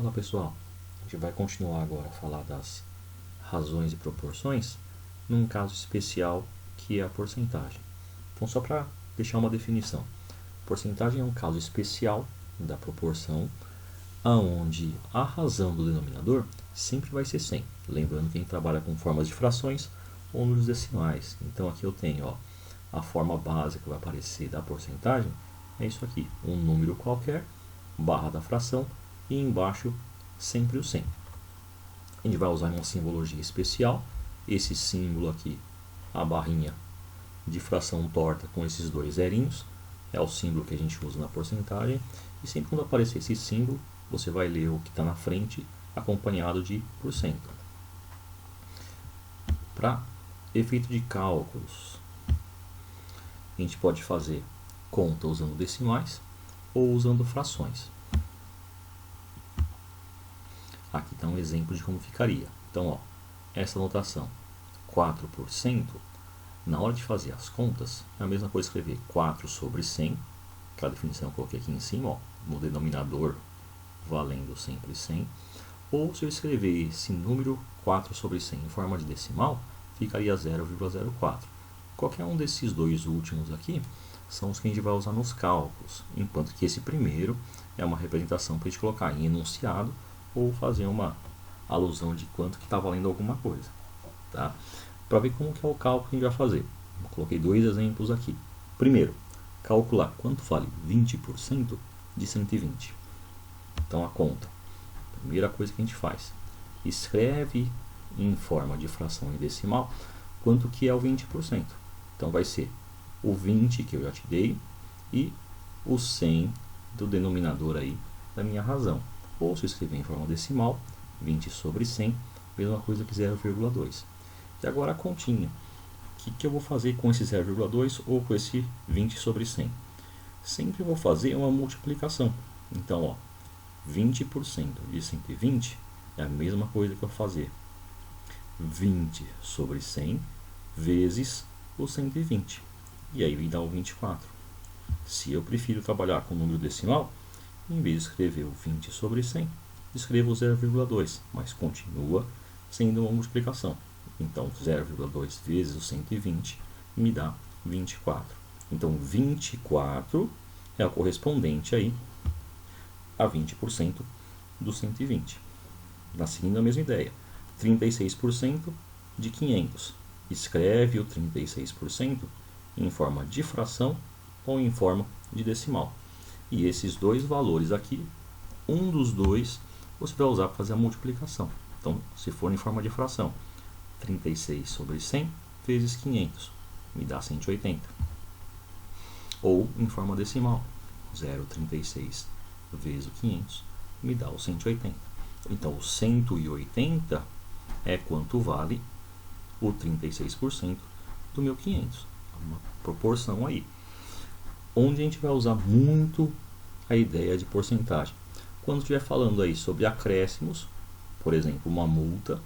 Fala pessoal, a gente vai continuar agora a falar das razões e proporções num caso especial que é a porcentagem. Então só para deixar uma definição, porcentagem é um caso especial da proporção onde a razão do denominador sempre vai ser 100. Lembrando que a gente trabalha com formas de frações ou números decimais. Então aqui eu tenho a forma básica que vai aparecer da porcentagem, é isso aqui, um número qualquer, barra da fração, e embaixo sempre o 100. A gente vai usar uma simbologia especial, esse símbolo aqui, a barrinha de fração torta com esses dois zerinhos, é o símbolo que a gente usa na porcentagem, e sempre quando aparecer esse símbolo, você vai ler o que está na frente acompanhado de porcento. Para efeito de cálculos, a gente pode fazer conta usando decimais ou usando frações. Aqui está um exemplo de como ficaria. Então, essa notação 4%, na hora de fazer as contas, é a mesma coisa escrever 4 sobre 100, que é a definição eu coloquei aqui em cima, no denominador valendo sempre 100. Ou se eu escrever esse número 4 sobre 100 em forma de decimal, ficaria 0,04. Qualquer um desses dois últimos aqui são os que a gente vai usar nos cálculos, enquanto que esse primeiro é uma representação para a gente colocar em enunciado ou fazer uma alusão de quanto que está valendo alguma coisa. Tá? Para ver como que é o cálculo que a gente vai fazer, eu coloquei dois exemplos aqui. Primeiro, calcular quanto vale 20% de 120. Então a conta, primeira coisa que a gente faz, escreve em forma de fração e decimal quanto que é o 20%. Então vai ser o 20 que eu já te dei e o 100 do denominador aí da minha razão. Ou se eu escrever em forma decimal, 20 sobre 100, mesma coisa que 0,2. E agora a continha. O que eu vou fazer com esse 0,2 ou com esse 20 sobre 100? Sempre vou fazer uma multiplicação. Então, 20% de 120 é a mesma coisa que eu fazer 20 sobre 100 vezes o 120. E aí me dá o 24. Se eu prefiro trabalhar com número decimal, em vez de escrever o 20 sobre 100, escrevo o 0,2, mas continua sendo uma multiplicação. Então, 0,2 vezes o 120 me dá 24. Então, 24 é o correspondente aí a 20% do 120. Na seguinte, a mesma ideia. 36% de 500. Escreve o 36% em forma de fração ou em forma de decimal. E esses dois valores aqui, um dos dois, você vai usar para fazer a multiplicação. Então, se for em forma de fração, 36 sobre 100 vezes 500, me dá 180. Ou em forma decimal, 0,36 vezes o 500, me dá o 180. Então, o 180 é quanto vale o 36% do meu 500. Uma proporção aí. Onde a gente vai usar muito a ideia de porcentagem? Quando estiver falando aí sobre acréscimos, por exemplo, uma multa,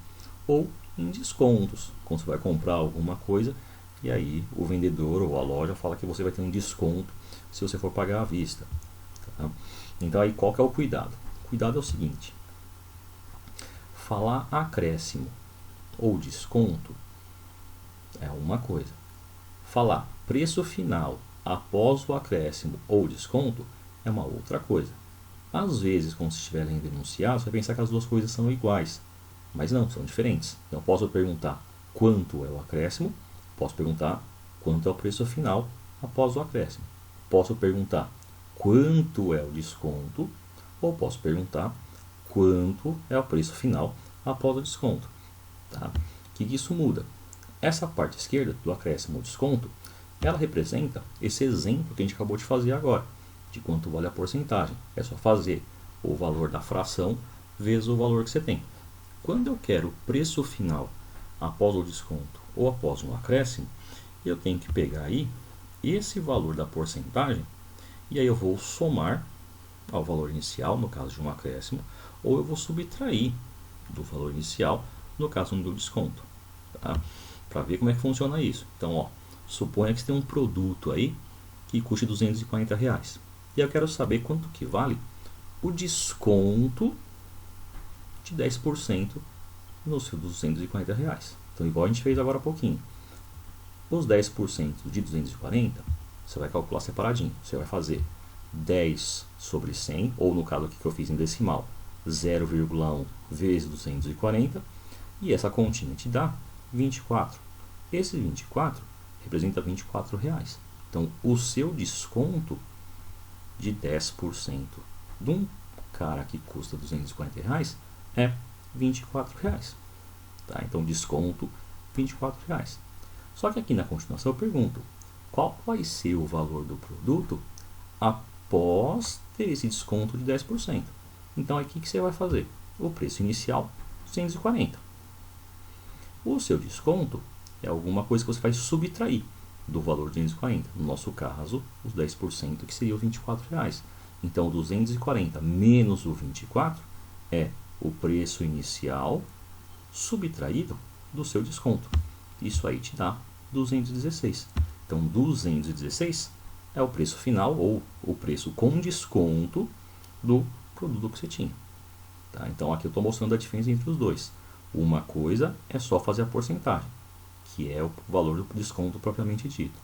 ou em descontos, quando você vai comprar alguma coisa, e aí o vendedor ou a loja fala que você vai ter um desconto se você for pagar à vista. Tá? Então aí qual que é o cuidado? O cuidado é o seguinte, falar acréscimo ou desconto é uma coisa. Falar preço final após o acréscimo ou desconto é uma outra coisa. Às vezes, quando você estiver lendo enunciado, você vai pensar que as duas coisas são iguais. Mas não, são diferentes. Então, posso perguntar quanto é o acréscimo, posso perguntar quanto é o preço final após o acréscimo. Posso perguntar quanto é o desconto, ou posso perguntar quanto é o preço final após o desconto. Tá? O que isso muda? Essa parte esquerda do acréscimo ou desconto, ela representa esse exemplo que a gente acabou de fazer agora, de quanto vale a porcentagem. É só fazer o valor da fração vezes o valor que você tem. Quando eu quero o preço final após o desconto ou após um acréscimo, eu tenho que pegar aí esse valor da porcentagem e aí eu vou somar ao valor inicial, no caso de um acréscimo, ou eu vou subtrair do valor inicial, no caso do desconto. Tá? Para ver como é que funciona isso. Então, suponha que você tem um produto aí que custe R$240. E eu quero saber quanto que vale o desconto de 10% nos seus R$240. Então, igual a gente fez agora há pouquinho. Os 10% de 240, você vai calcular separadinho. Você vai fazer 10 sobre 100, ou no caso aqui que eu fiz em decimal, 0,1 vezes 240, e essa continha te dá 24. Esse 24 representa R$24. Então, o seu desconto de 10% de um cara que custa R$240 é R$24. Tá? Então, desconto R$24. Só que aqui na continuação eu pergunto, qual vai ser o valor do produto após ter esse desconto de 10%? Então, aqui que você vai fazer? O preço inicial, 240. O seu desconto é alguma coisa que você vai subtrair do valor de 240. No nosso caso, os 10% que seria os R$24. Então, 240 menos o 24 é o preço inicial subtraído do seu desconto. Isso aí te dá 216. Então, 216 é o preço final ou o preço com desconto do produto que você tinha. Tá? Então, aqui eu estou mostrando a diferença entre os dois. Uma coisa é só fazer a porcentagem, que é o valor do desconto propriamente dito.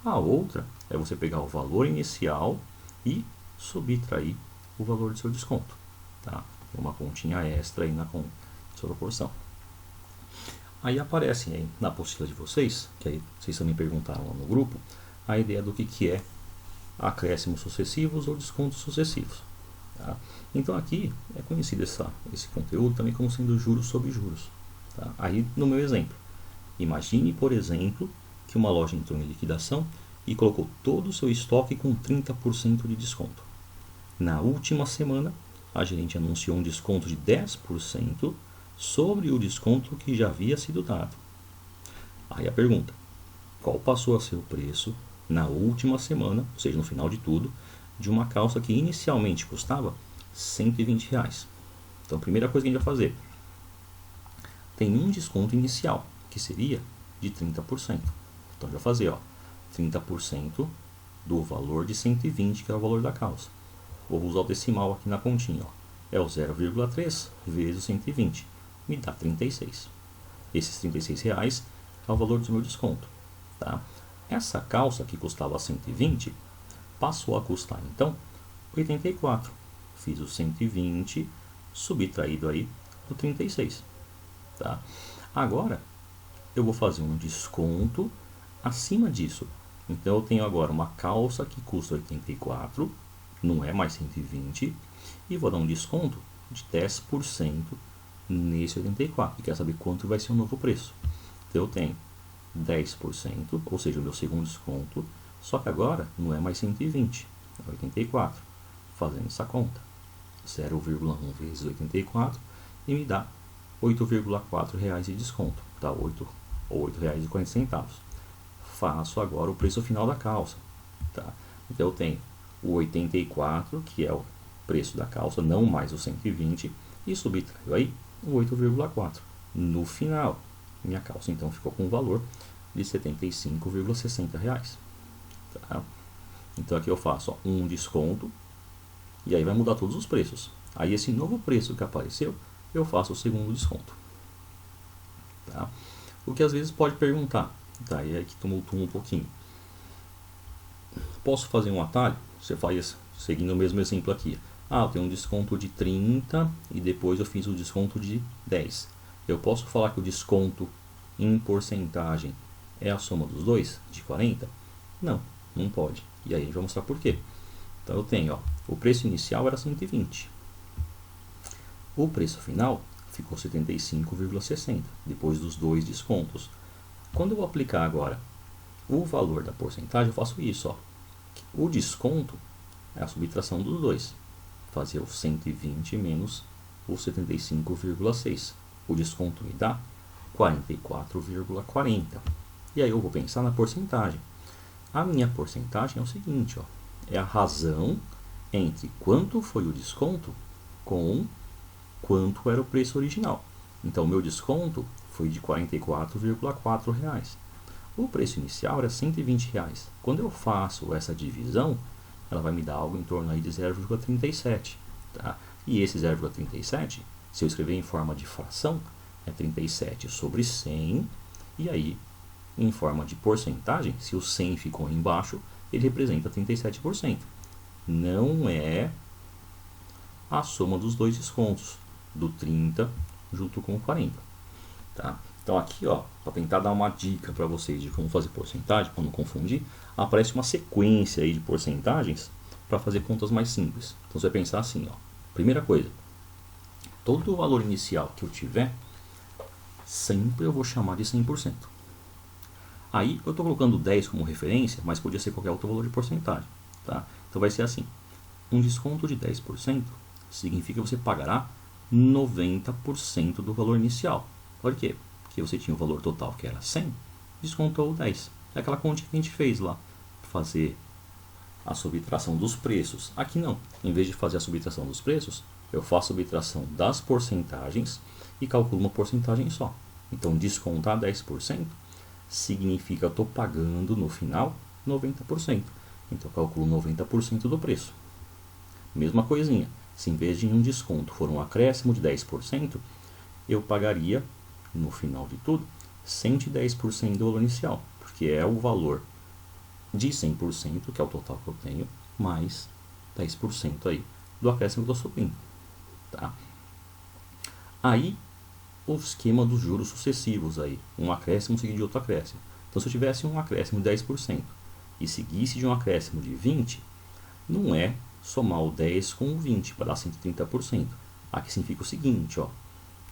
A outra é você pegar o valor inicial e subtrair o valor do seu desconto. Tá? Uma continha extra aí na sua proporção. Aí aparece aí na apostila de vocês, que aí vocês também perguntaram lá no grupo, a ideia do que é acréscimos sucessivos ou descontos sucessivos. Tá? Então aqui é conhecido esse conteúdo também como sendo juros sobre juros. Tá? Aí no meu exemplo, imagine por exemplo que uma loja entrou em liquidação e colocou todo o seu estoque com 30% de desconto. Na última semana, a gerente anunciou um desconto de 10% sobre o desconto que já havia sido dado. Aí a pergunta, qual passou a ser o preço na última semana, ou seja, no final de tudo, de uma calça que inicialmente custava R$120? Então, a primeira coisa que a gente vai fazer, tem um desconto inicial, que seria de 30%. Então, a gente vai fazer 30% do valor de 120, que é o valor da calça. Vou usar o decimal aqui na continha. É o 0,3 vezes o 120. Me dá 36. Esses R$36 é o valor do meu desconto. Tá? Essa calça que custava 120 passou a custar então 84. Fiz o 120 subtraído aí do 36. Tá? Agora eu vou fazer um desconto acima disso. Então eu tenho agora uma calça que custa 84, não é mais 120, e vou dar um desconto de 10% nesse 84. E quer saber quanto vai ser o novo preço? Então eu tenho 10%, ou seja, o meu segundo desconto, só que agora não é mais 120, é 84. Fazendo essa conta, 0,1 vezes 84 e me dá R$8,4 de desconto, tá? 8 ou R$8,40. Faço agora o preço final da calça, tá? Então eu tenho o 84, que é o preço da calça, não mais o 120, e subtraio aí o 8,4. No final, minha calça então ficou com um valor de R$75,60. Tá? Então aqui eu faço um desconto, e aí vai mudar todos os preços. Aí esse novo preço que apareceu, eu faço o segundo desconto. Tá? O que às vezes pode perguntar, tá? E aí que tumultua um pouquinho. Posso fazer um atalho? Você faz seguindo o mesmo exemplo aqui. Eu tenho um desconto de 30 e depois eu fiz o desconto de 10. Eu posso falar que o desconto em porcentagem é a soma dos dois, de 40? Não, não pode. E aí a gente vai mostrar por quê. Então eu tenho, o preço inicial era 120. O preço final ficou 75,60, depois dos dois descontos. Quando eu vou aplicar agora o valor da porcentagem, eu faço isso, O desconto é a subtração dos dois. Fazer o 120 menos o 75,6. O desconto me dá 44,40. E aí eu vou pensar na porcentagem. A minha porcentagem é o seguinte, é a razão entre quanto foi o desconto com quanto era o preço original. Então, o meu desconto foi de R$ 44,4. O preço inicial era R$ 120. Quando eu faço essa divisão, ela vai me dar algo em torno aí de 0,37. Tá? E esse 0,37 Se eu escrever em forma de fração, é 37 sobre 100. E aí, em forma de porcentagem, se o 100 ficou embaixo, ele representa 37%. Não é a soma dos dois descontos, do 30 junto com o 40. Tá? Então aqui, ó, para tentar dar uma dica para vocês de como fazer porcentagem, para não confundir, aparece uma sequência aí de porcentagens para fazer contas mais simples. Então você vai pensar assim, ó, primeira coisa, todo o valor inicial que eu tiver, sempre eu vou chamar de 100%. Aí eu estou colocando 10 como referência, mas podia ser qualquer outro valor de porcentagem. Tá? Então vai ser assim, um desconto de 10% significa que você pagará 90% do valor inicial. Por quê? Porque você tinha o valor total que era 100, descontou 10. É aquela conta que a gente fez lá, fazer a subtração dos preços. Aqui não, em vez de fazer a subtração dos preços, eu faço a subtração das porcentagens e calculo uma porcentagem só. Então descontar 10% significa que eu estou pagando no final 90%. Então eu calculo 90% do preço. Mesma coisinha, se em vez de um desconto for um acréscimo de 10%, eu pagaria, no final de tudo, 110% do valor inicial, porque é o valor de 100%, que é o total que eu tenho, mais 10% aí do acréscimo que eu estou subindo. Tá? Aí, o esquema dos juros sucessivos aí, um acréscimo seguido de outro acréscimo. Então, se eu tivesse um acréscimo de 10% e seguisse de um acréscimo de 20%, não é somar o 10 com o 20 para dar 130%. Aqui significa o seguinte, ó,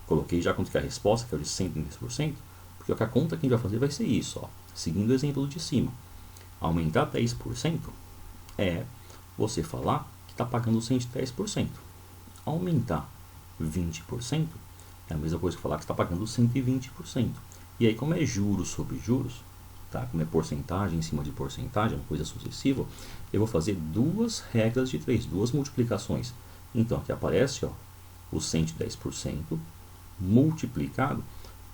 coloquei já quanto que é a resposta, que é o de 130%, porque a conta que a gente vai fazer vai ser isso, ó, seguindo o exemplo de cima. Aumentar 10% é você falar que está pagando 110%. Aumentar 20% é a mesma coisa que falar que está pagando 120%. E aí, como é juros sobre juros, tá? Como é porcentagem em cima de porcentagem, uma coisa sucessiva, eu vou fazer duas regras de 3, duas multiplicações. Então, aqui aparece, ó, o 110% multiplicado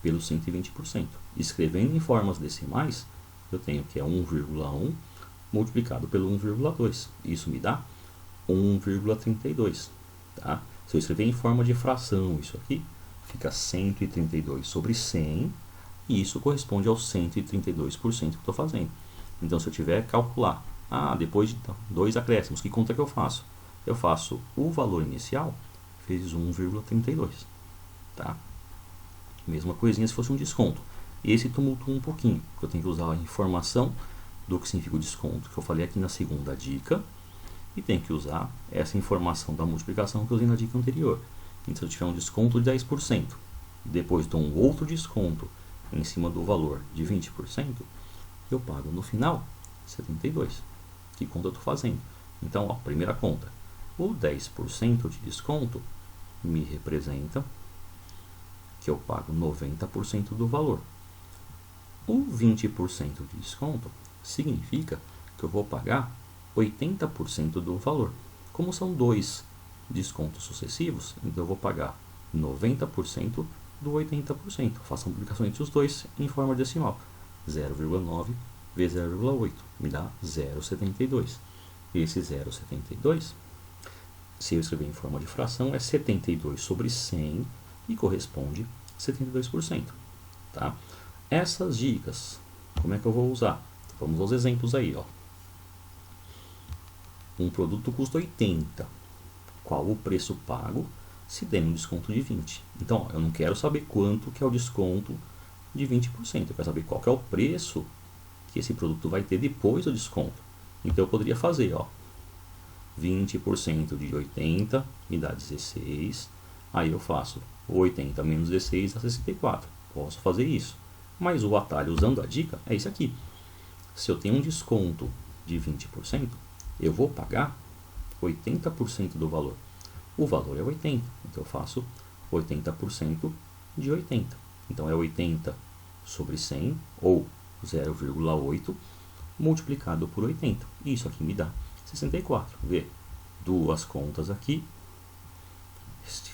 pelo 120%. Escrevendo em formas decimais, eu tenho que é 1,1 multiplicado pelo 1,2. Isso me dá 1,32. Tá? Se eu escrever em forma de fração, isso aqui fica 132 sobre 100, e isso corresponde aos 132% que estou fazendo. Então, se eu tiver que calcular, depois de dois acréscimos, que conta que eu faço? Eu faço o valor inicial vezes 1,32. Tá? Mesma coisinha se fosse um desconto. Esse tumultua um pouquinho, porque eu tenho que usar a informação do que significa o desconto, que eu falei aqui na segunda dica, e tenho que usar essa informação da multiplicação que eu usei na dica anterior. Então, se eu tiver um desconto de 10%, depois dou um outro desconto em cima do valor de 20%, eu pago no final 72. Que conta eu estou fazendo? Então, ó, primeira conta. O 10% de desconto me representa que eu pago 90% do valor. O 20% de desconto significa que eu vou pagar 80% do valor. Como são dois descontos sucessivos, então eu vou pagar 90% do 80%. Faço a multiplicação entre os dois em forma decimal. 0,9 vezes 0,8 me dá 0,72. Esse 0,72, se eu escrever em forma de fração, é 72 sobre 100 e corresponde a 72%. Tá? Essas dicas, como é que eu vou usar? Vamos aos exemplos aí. Ó. Um produto custa 80. Qual o preço pago se der um desconto de 20%? Então, ó, eu não quero saber quanto que é o desconto de 20%. Eu quero saber qual que é o preço que esse produto vai ter depois do desconto. Então, eu poderia fazer, ó, 20% de 80 me dá 16. Aí eu faço 80 menos 16 dá 64. Posso fazer isso. Mas o atalho usando a dica é isso aqui. Se eu tenho um desconto de 20%, eu vou pagar 80% do valor. O valor é 80, então eu faço 80% de 80. Então é 80 sobre 100, ou 0,8, multiplicado por 80. Isso aqui me dá 64. Vê, duas contas aqui,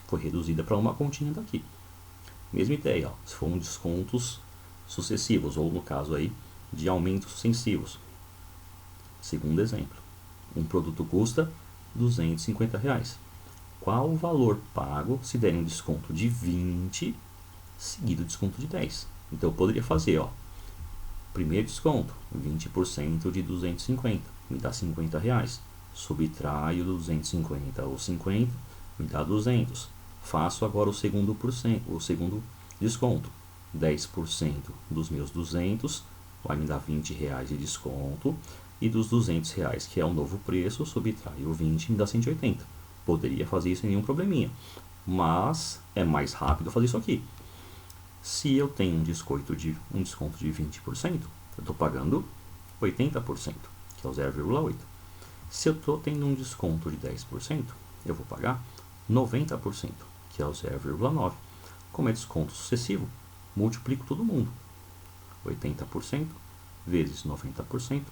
foi reduzida para uma continha daqui. Mesma ideia, ó, se for um descontos sucessivos, ou no caso aí, de aumentos sucessivos. Segundo exemplo, um produto custa R$250. qual o valor pago se der um desconto de 20 seguido do desconto de 10. Então eu poderia fazer, ó, primeiro desconto, 20% de 250, me dá 50 reais. Subtraio 250 ou 50, me dá 200. Faço agora o segundo desconto, 10% dos meus 200, vai me dar 20 reais de desconto. E dos 200 reais, que é o novo preço, subtraio 20 e me dá 180. Poderia fazer isso sem nenhum probleminha, mas é mais rápido fazer isso aqui. Se eu tenho um desconto de 20%, eu estou pagando 80%, que é o 0,8. Se eu estou tendo um desconto de 10%, eu vou pagar 90%, que é o 0,9. Como é desconto sucessivo, multiplico todo mundo. 80% vezes 90%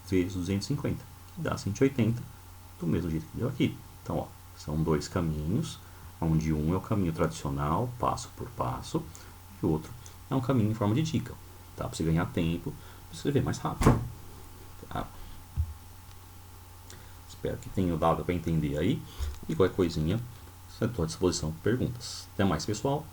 vezes 250, que dá 180, do mesmo jeito que deu aqui. Então, ó, são dois caminhos, onde um é o caminho tradicional, passo por passo, e o outro é um caminho em forma de dica, tá? Para você ganhar tempo, para escrever mais rápido. Tá? Espero que tenha dado para entender aí, e qualquer coisinha, estou à disposição para perguntas. Até mais, pessoal!